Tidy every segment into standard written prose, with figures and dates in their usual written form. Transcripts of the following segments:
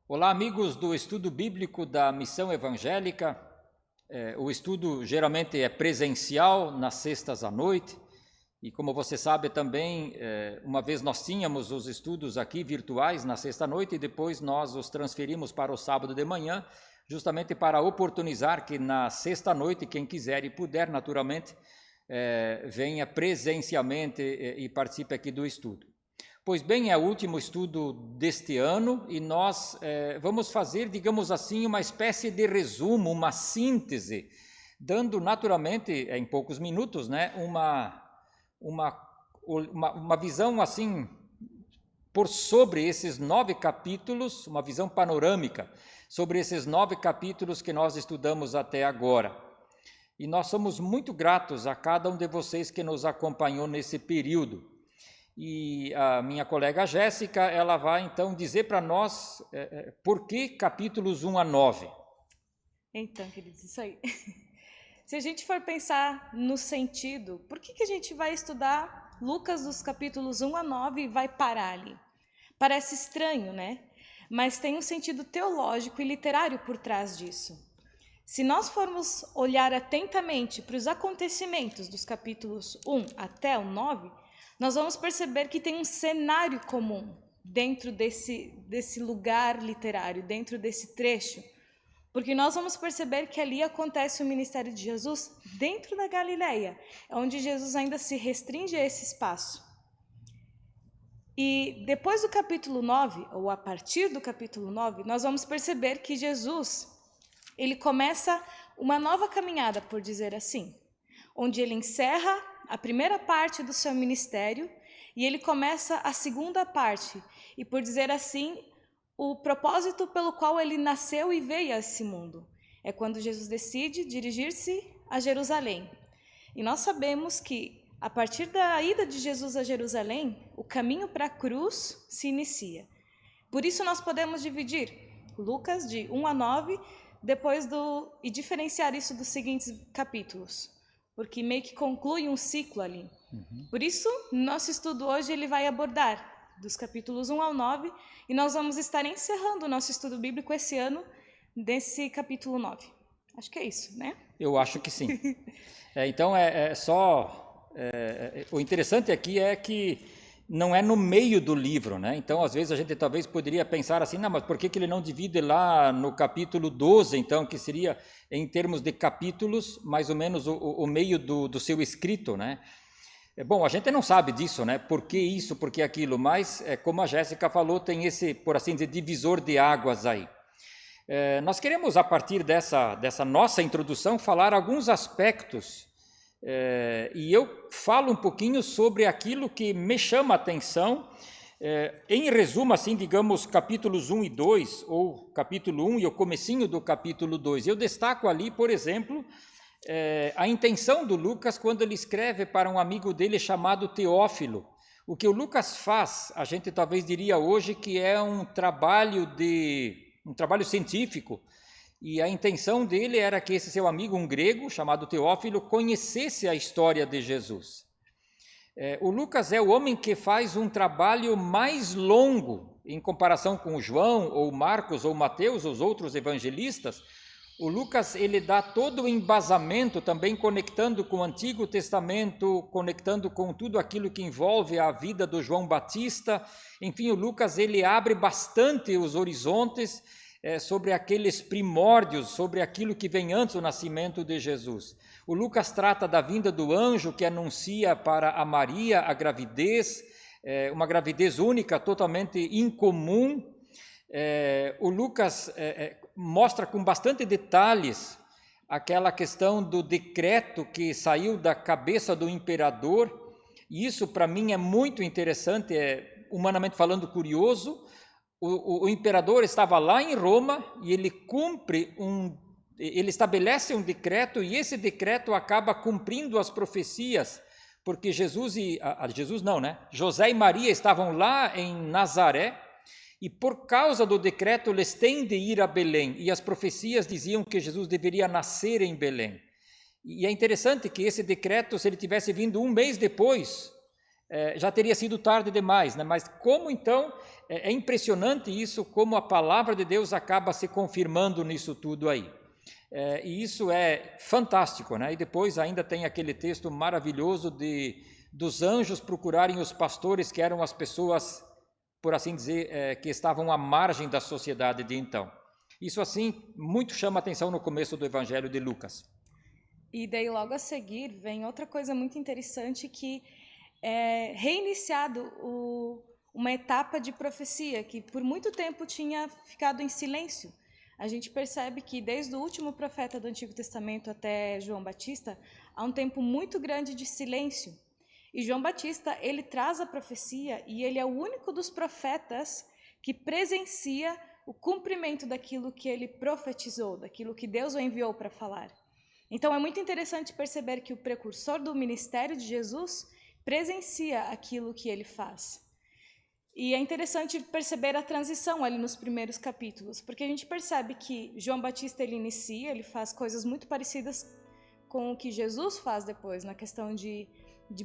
Olá, amigos do estudo bíblico da Missão Evangélica. O estudo geralmente é presencial, nas sextas à noite. E como você sabe também, uma vez nós tínhamos os estudos aqui virtuais na sexta-noite e depois nós os transferimos para o sábado de manhã, justamente para oportunizar que na sexta-noite, quem quiser e puder, naturalmente, venha presencialmente e participe aqui do estudo. Pois bem, é o último estudo deste ano e nós vamos fazer, digamos assim, uma espécie de resumo, uma síntese, dando naturalmente, em poucos minutos, né, uma visão assim, por sobre esses 9 capítulos, uma visão panorâmica sobre esses 9 capítulos que nós estudamos até agora. E nós somos muito gratos a cada um de vocês que nos acompanhou nesse período. E a minha colega Jéssica, ela vai então dizer para nós por que capítulos 1 a 9. Então, queridos, isso aí. Se a gente for pensar no sentido, por que a gente vai estudar Lucas dos capítulos 1 a 9 e vai parar ali? Parece estranho, né? Mas tem um sentido teológico e literário por trás disso. Se nós formos olhar atentamente para os acontecimentos dos capítulos 1 até o 9, nós vamos perceber que tem um cenário comum dentro desse lugar literário, dentro desse trecho, porque nós vamos perceber que ali acontece o ministério de Jesus dentro da Galileia, onde Jesus ainda se restringe a esse espaço. E depois do capítulo 9, ou a partir do capítulo 9, nós vamos perceber que Jesus, ele começa uma nova caminhada, por dizer assim, onde ele encerra a primeira parte do seu ministério e ele começa a segunda parte, e por dizer assim, o propósito pelo qual ele nasceu e veio a esse mundo. É quando Jesus decide dirigir-se a Jerusalém. E nós sabemos que, a partir da ida de Jesus a Jerusalém, o caminho para a cruz se inicia. Por isso nós podemos dividir Lucas de 1 a 9, e diferenciar isso dos seguintes capítulos, porque meio que conclui um ciclo ali. Por isso, nosso estudo hoje ele vai abordar dos capítulos 1 ao 9, e nós vamos estar encerrando o nosso estudo bíblico esse ano, desse capítulo 9. Acho que é isso, né? Eu acho que sim. Então, o interessante aqui é que não é no meio do livro, né? Então, às vezes, a gente talvez poderia pensar assim, não, mas por que ele não divide lá no capítulo 12, então, que seria, em termos de capítulos, mais ou menos o meio do seu escrito, né? Bom, a gente não sabe disso, né? Por que isso, por que aquilo, mas, como a Jéssica falou, tem esse, por assim dizer, divisor de águas aí. Nós queremos, a partir dessa nossa introdução, falar alguns aspectos, e eu falo um pouquinho sobre aquilo que me chama a atenção, em resumo, assim, digamos, capítulos 1 e 2, ou capítulo 1 e o comecinho do capítulo 2. Eu destaco ali, por exemplo, a intenção do Lucas quando ele escreve para um amigo dele chamado Teófilo. O que o Lucas faz, a gente talvez diria hoje que é um trabalho científico, e a intenção dele era que esse seu amigo, um grego chamado Teófilo, conhecesse a história de Jesus. O Lucas é o homem que faz um trabalho mais longo em comparação com João, ou Marcos, ou Mateus, os outros evangelistas. O Lucas, ele dá todo o embasamento, também conectando com o Antigo Testamento, conectando com tudo aquilo que envolve a vida do João Batista. Enfim, o Lucas, ele abre bastante os horizontes sobre aqueles primórdios, sobre aquilo que vem antes do nascimento de Jesus. O Lucas trata da vinda do anjo que anuncia para a Maria a gravidez, uma gravidez única, totalmente incomum. O Lucas mostra com bastante detalhes aquela questão do decreto que saiu da cabeça do imperador, e isso para mim é muito interessante, humanamente falando curioso. O imperador estava lá em Roma e ele estabelece um decreto, e esse decreto acaba cumprindo as profecias, porque José e Maria estavam lá em Nazaré, e por causa do decreto eles têm de ir a Belém, e as profecias diziam que Jesus deveria nascer em Belém. E é interessante que esse decreto, se ele tivesse vindo um mês depois, já teria sido tarde demais, né? Mas como então, é impressionante isso, como a palavra de Deus acaba se confirmando nisso tudo aí. E isso é fantástico, né? E depois ainda tem aquele texto maravilhoso dos anjos procurarem os pastores, que eram as pessoas, por assim dizer, que estavam à margem da sociedade de então. Isso assim muito chama atenção no começo do Evangelho de Lucas. E daí logo a seguir vem outra coisa muito interessante, que é reiniciado uma etapa de profecia que por muito tempo tinha ficado em silêncio. A gente percebe que desde o último profeta do Antigo Testamento até João Batista, há um tempo muito grande de silêncio. E João Batista, ele traz a profecia e ele é o único dos profetas que presencia o cumprimento daquilo que ele profetizou, daquilo que Deus o enviou para falar. Então é muito interessante perceber que o precursor do ministério de Jesus presencia aquilo que ele faz. E é interessante perceber a transição ali nos primeiros capítulos, porque a gente percebe que João Batista ele inicia, ele faz coisas muito parecidas com o que Jesus faz depois, na questão de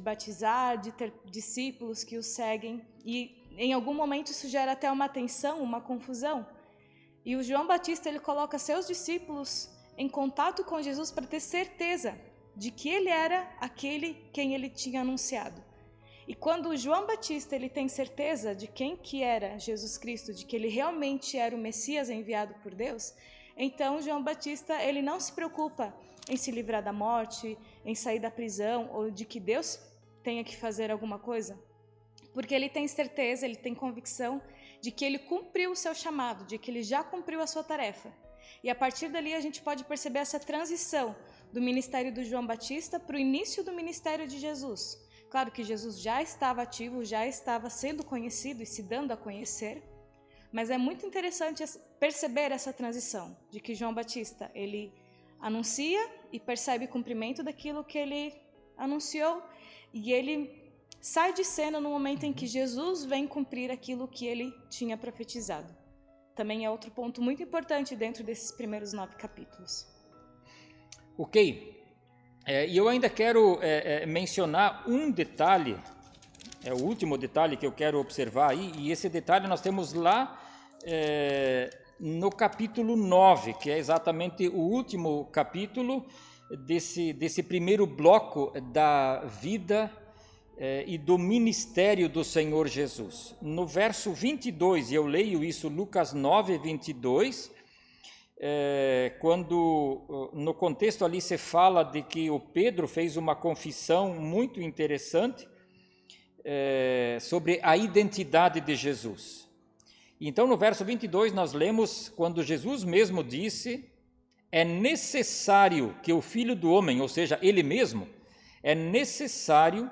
batizar, de ter discípulos que o seguem, e em algum momento isso gera até uma tensão, uma confusão. E o João Batista ele coloca seus discípulos em contato com Jesus para ter certeza de que ele era aquele quem ele tinha anunciado. E quando João Batista ele tem certeza de quem que era Jesus Cristo, de que ele realmente era o Messias enviado por Deus, então João Batista ele não se preocupa em se livrar da morte, em sair da prisão, ou de que Deus tenha que fazer alguma coisa, porque ele tem certeza, ele tem convicção de que ele cumpriu o seu chamado, de que ele já cumpriu a sua tarefa. E a partir dali a gente pode perceber essa transição do ministério do João Batista para o início do ministério de Jesus. Claro que Jesus já estava ativo, já estava sendo conhecido e se dando a conhecer, mas é muito interessante perceber essa transição, de que João Batista, ele anuncia e percebe o cumprimento daquilo que ele anunciou, e ele sai de cena no momento em que Jesus vem cumprir aquilo que ele tinha profetizado. Também é outro ponto muito importante dentro desses primeiros 9 capítulos. Ok. E eu ainda quero mencionar um detalhe, é o último detalhe que eu quero observar aí, e esse detalhe nós temos lá no capítulo 9, que é exatamente o último capítulo desse primeiro bloco da vida e do ministério do Senhor Jesus. No verso 22, e eu leio isso, Lucas 9, 22, quando no contexto ali se fala de que o Pedro fez uma confissão muito interessante sobre a identidade de Jesus. Então no verso 22 nós lemos quando Jesus mesmo disse: é necessário que o Filho do Homem, ou seja, ele mesmo, é necessário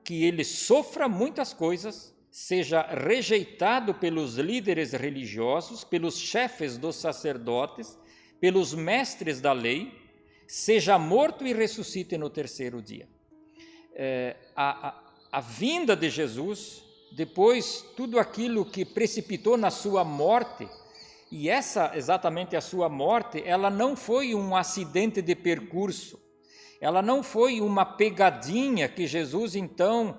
que ele sofra muitas coisas, seja rejeitado pelos líderes religiosos, pelos chefes dos sacerdotes, pelos mestres da lei, seja morto e ressuscite no terceiro dia. A vinda de Jesus, depois tudo aquilo que precipitou na sua morte, e exatamente a sua morte, ela não foi um acidente de percurso, ela não foi uma pegadinha que Jesus então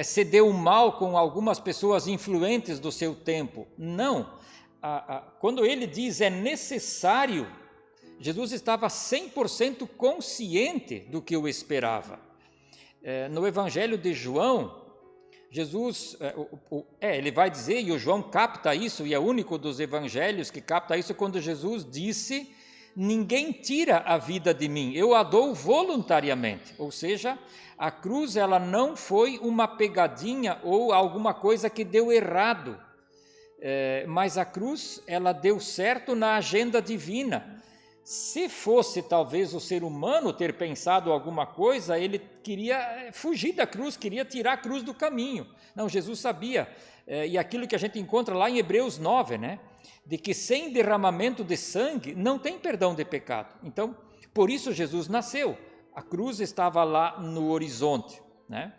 se deu mal com algumas pessoas influentes do seu tempo. Não, quando ele diz é necessário, Jesus estava 100% consciente do que o esperava. No Evangelho de João, Jesus, ele vai dizer, e o João capta isso, e é o único dos evangelhos que capta isso, quando Jesus disse: ninguém tira a vida de mim, eu a dou voluntariamente. Ou seja, a cruz ela não foi uma pegadinha ou alguma coisa que deu errado, mas a cruz ela deu certo na agenda divina. Se fosse talvez o ser humano ter pensado alguma coisa, ele queria fugir da cruz, queria tirar a cruz do caminho. Não, Jesus sabia, e aquilo que a gente encontra lá em Hebreus 9, né? De que sem derramamento de sangue não tem perdão de pecado. Então, por isso Jesus nasceu. A cruz estava lá no horizonte, né?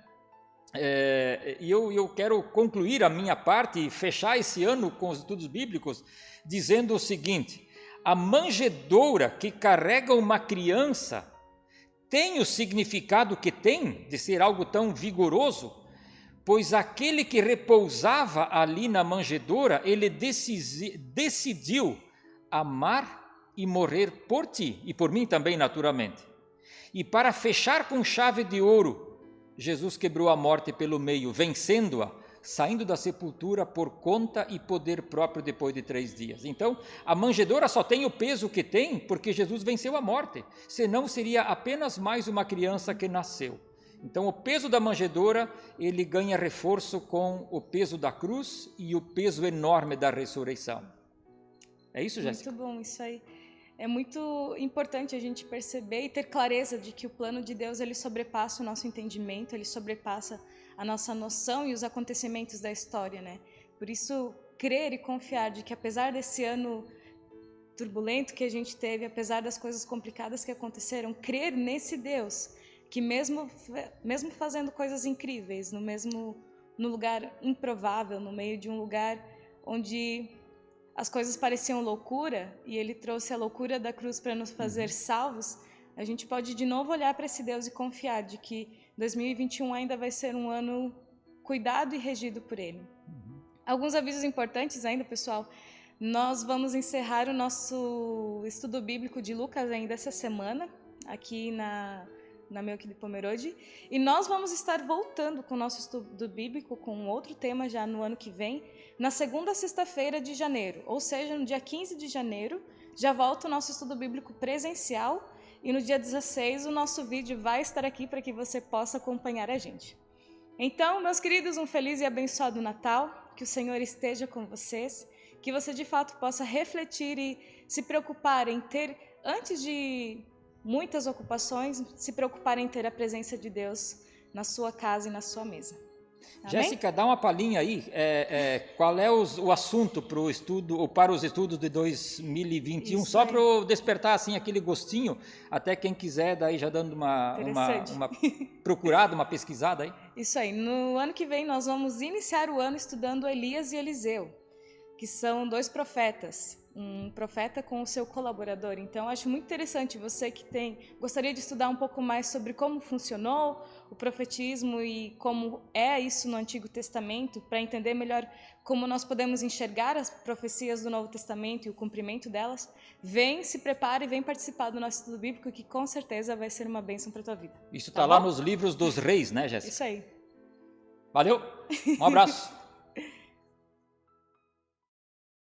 E eu quero concluir a minha parte e fechar esse ano com os estudos bíblicos dizendo o seguinte: a manjedoura que carrega uma criança tem o significado que tem de ser algo tão vigoroso, pois aquele que repousava ali na manjedoura, ele decidiu amar e morrer por ti, e por mim também, naturalmente. E para fechar com chave de ouro, Jesus quebrou a morte pelo meio, vencendo-a, saindo da sepultura por conta e poder próprio depois de 3 dias. Então, a manjedoura só tem o peso que tem porque Jesus venceu a morte, senão seria apenas mais uma criança que nasceu. Então, o peso da manjedoura, ele ganha reforço com o peso da cruz e o peso enorme da ressurreição. É isso, Jéssica? Muito bom, isso aí. É muito importante a gente perceber e ter clareza de que o plano de Deus, ele sobrepassa o nosso entendimento, ele sobrepassa a nossa noção e os acontecimentos da história, né? Por isso, crer e confiar de que apesar desse ano turbulento que a gente teve, apesar das coisas complicadas que aconteceram, crer nesse Deus que mesmo fazendo coisas incríveis, no lugar improvável, no meio de um lugar onde as coisas pareciam loucura, e ele trouxe a loucura da cruz para nos fazer salvos, a gente pode de novo olhar para esse Deus e confiar de que 2021 ainda vai ser um ano cuidado e regido por ele. Alguns avisos importantes ainda, pessoal. Nós vamos encerrar o nosso estudo bíblico de Lucas ainda essa semana, aqui na Melk de Pomerode, e nós vamos estar voltando com o nosso estudo bíblico com um outro tema já no ano que vem, na segunda sexta-feira de janeiro, ou seja, no dia 15 de janeiro, já volta o nosso estudo bíblico presencial, e no dia 16 o nosso vídeo vai estar aqui para que você possa acompanhar a gente. Então, meus queridos, um feliz e abençoado Natal, que o Senhor esteja com vocês, que você de fato possa refletir e se preocupar em ter, antes de muitas ocupações, se preocupar em ter a presença de Deus na sua casa e na sua mesa. Amém? Jéssica, dá uma palhinha aí, qual é o assunto para o estudo, ou para os estudos de 2021, Isso só aí. para eu despertar assim aquele gostinho, até quem quiser, daí já dando uma procurada, uma pesquisada aí. Isso aí, no ano que vem nós vamos iniciar o ano estudando Elias e Eliseu, que são 2 profetas, um profeta com o seu colaborador. Então, acho muito interessante você que gostaria de estudar um pouco mais sobre como funcionou o profetismo e como é isso no Antigo Testamento, para entender melhor como nós podemos enxergar as profecias do Novo Testamento e o cumprimento delas. Vem, se prepare e vem participar do nosso estudo bíblico, que com certeza vai ser uma bênção para a tua vida. Isso está lá nos livros dos reis, né, Jéssica? Isso aí. Valeu, um abraço.